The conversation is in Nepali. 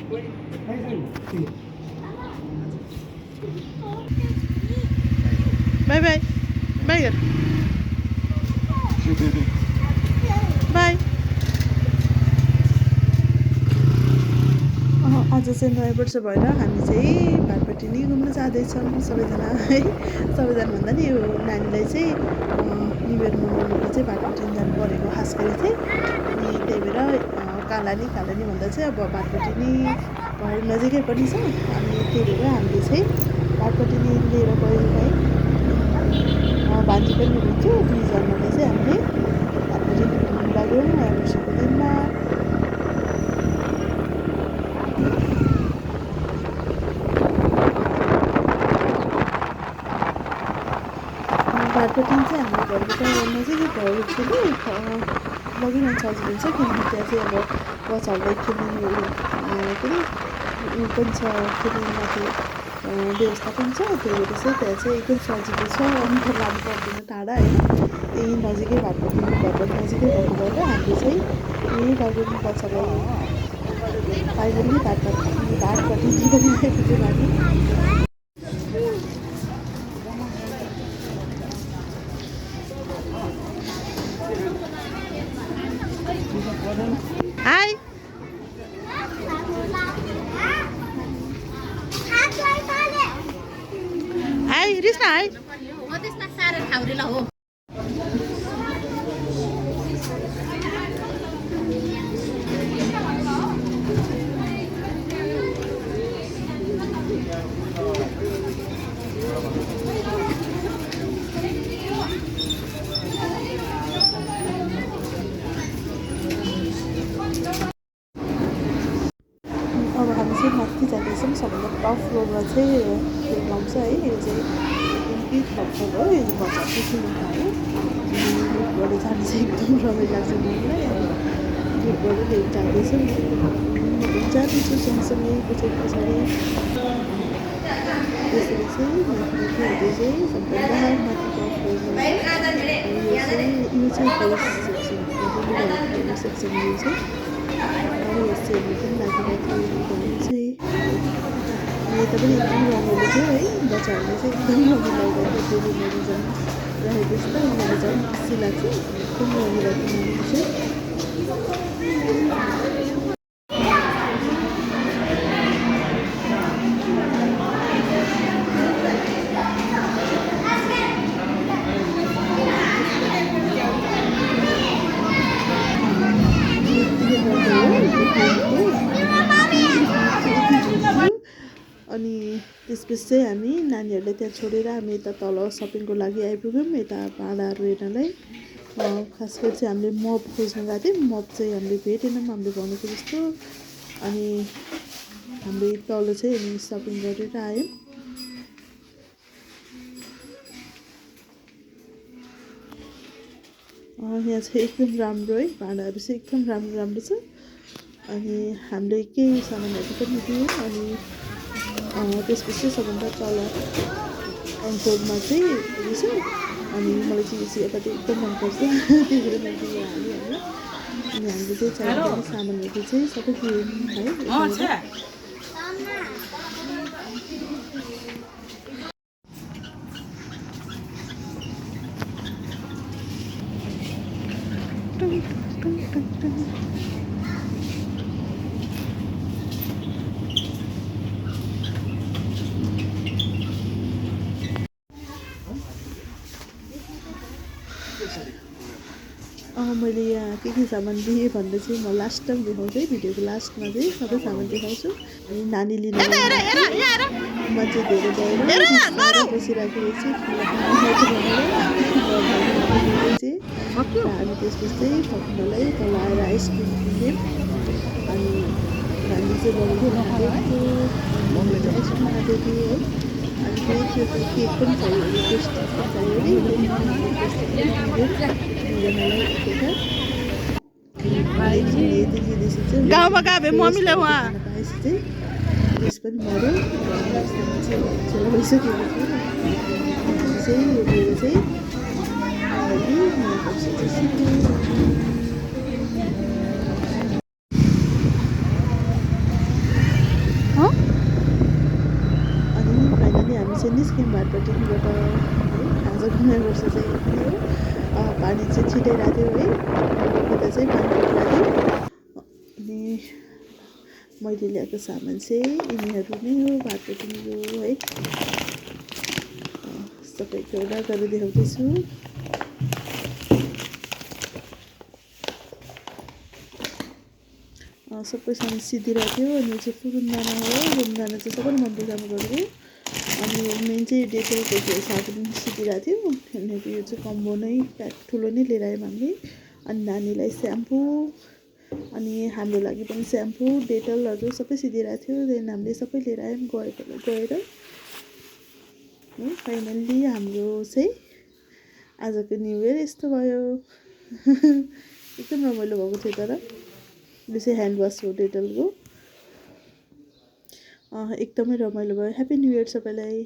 बाई बाई बाई गर बाई। आज चाहिँ नयाँ वर्ष भएर हामी चाहिँ भाटपाटी नै घुम्न जाँदैछौँ सबैजना है। सबैजना भन्दा नि यो नानीलाई चाहिँ न्यु इयर मनाउनुको चाहिँ भाटपाटी जानु परेको खास गरी चाहिँ। अनि त्यही भएर कालानी भन्दा चाहिँ अब भाटपाटी नै घर नजिकै पनि छ। अनि त्यही भएर हामीले चाहिँ भाटपाटी नै लिएर गयौँ है। भान्जी पनि हुनुहुन्थ्यो, दुईजनाले चाहिँ हामीले भाटपाटी घुम्नु लाग्यौँ नयाँ वर्षको दिनमा। भाटपाटी चाहिँ हाम्रो घरबाट नजिकै भएको थियो लगिरहन्छ हजुर हुन्छ, किनकि त्यहाँ चाहिँ अब बच्चाहरूलाई खेल्ने पनि छ, खेल्ने माथि व्यवस्था पनि छ। त्यही भएर चाहिँ त्यहाँ चाहिँ एकदम सजिलो छ, अन्त लानु पर्दैन टाढा होइन। यही नजिकै भाटपाटी घरबाट नजिकै भएको भएर हामीले चाहिँ यही लगेर बच्चालाई फाइनली भाटपाटी पनि आइपुग्यौँ हामी। हाई हाई रिस्ना हाई त्यसमा साह्रो ठाउरेला हो। अब हामी चाहिँ माथि जाँदैछौँ। सबभन्दा टप फ्लोरमा चाहिँ आउँछ है। यो चाहिँ एकदम टप फ्लोर हो। यो बच्चाको खेल्नु थाल्यो। लिफ्टबाट जानु चाहिँ एकदम रमाइलो लाग्छ मलाई। लिफ्टबाट लिएर जाँदैछौँ, जाँदैछु सँगसँगै पछाडि त्यसरी चाहिँ माथि हुँदै चाहिँ सबभन्दा माथि टप फ्लोरमा यो चाहिँ फरेस्ट सेक्सन यो चाहिँ यस्तोहरू पनि लागिरहेको थियो चाहिँ। यता पनि एकदम रमाइलो थियो है। बच्चाहरूले चाहिँ एकदम रमाइलो लगाइरहेको थियो। डेली झन् रहेको जस्तो उनीहरू झन् खुसी लाग्छ। एकदम रमाइलो चाहिँ अनि त्यसपछि चाहिँ हामी नानीहरूलाई त्यहाँ छोडेर हामी यता तल सपिङको लागि आइपुग्यौँ। यता भाँडाहरू हेर्नलाई खास गरी चाहिँ हामीले मप खोज्न गएको थियौँ। मप चाहिँ हामीले भेटेनौँ हामीले भनेको जस्तो। अनि हामीले तल चाहिँ सपिङ गरेर आयौँ। यहाँ चाहिँ एकदम राम्रो है, भाँडाहरू चाहिँ एकदम राम्रो छ। अनि हामीले केही सामानहरू पनि दियौँ। अनि त्यसपछि सबभन्दा तल फ्लोरमा चाहिँ रहेछ। अनि मलाई चाहिँ यो चियापत्ती एकदम मनपर्छ, त्यही भएर मैले यो हालेँ होइन। अनि हामीले चाहिँ चाहिने सामानहरू चाहिँ सबै दियौँ है। मैले यहाँ के सामान दिएँ भन्दा चाहिँ म लास्ट टाइम देखाउँछु है। भिडियोको लास्टमा चाहिँ सबै सामान देखाउँछु। अनि नानी लिनु मान्छे धेरै भएर बसिराखेको चाहिँ हामी त्यसपछि चाहिँ फर्किनलाई तल आएर आइसक्रिम किन्यौँ। अनि हामी चाहिँ बनाउँदै आइसक्रिम खाँदै थिएँ है। अनि फेरि त्यो केक पनि चाहियो अरे, पेस्ट्री पनि चाहियो अरे। गाउँमा गयो भने मम्मीलाई उहाँ पाएपछि चाहिँ ड्रेस पनि भऱ्यो। छेला भइसकेको थियो चाहिँ यो मेरो चाहिँ घरपट्टिबाट है आजको नयाँ वर्ष चाहिँ यति हो। पानी चाहिँ छिटै राख्यो है, बेलुका चाहिँ पानी राख्यो। अनि मैले ल्याएको सामान चाहिँ यिनीहरू नै हो, भातपट्टि यो है सबैको एउटा गरेर देखाउँदैछु। सबै सामान सिद्धिरहेको थियो। अनि यो चाहिँ फुरुनदाना हो, फुरुनदाना चाहिँ सबैले मनपर्छ हाम्रो घरको। अनि मेन चाहिँ डेटलको चाहिँ साबुन सिद्धिरहेको थियो। अनि यो चाहिँ कम्बो नै प्याक ठुलो नै लिएर आयौँ हामीले। अनि नानीलाई स्याम्पू, अनि हाम्रो लागि पनि स्याम्पू डेटलहरू सबै सिद्धिरहेको थियो। त्यहाँदेखि हामीले सबै लिएर आयौँ गएर फाइनल्ली हाम्रो चाहिँ आजको न्यु इयर यस्तो भयो। एकदम रमाइलो भएको थियो। तर यो चाहिँ ह्यान्ड वास हो डेटलको। एकदमै रमाइलो भयो। ह्याप्पी न्यु इयर सबैलाई।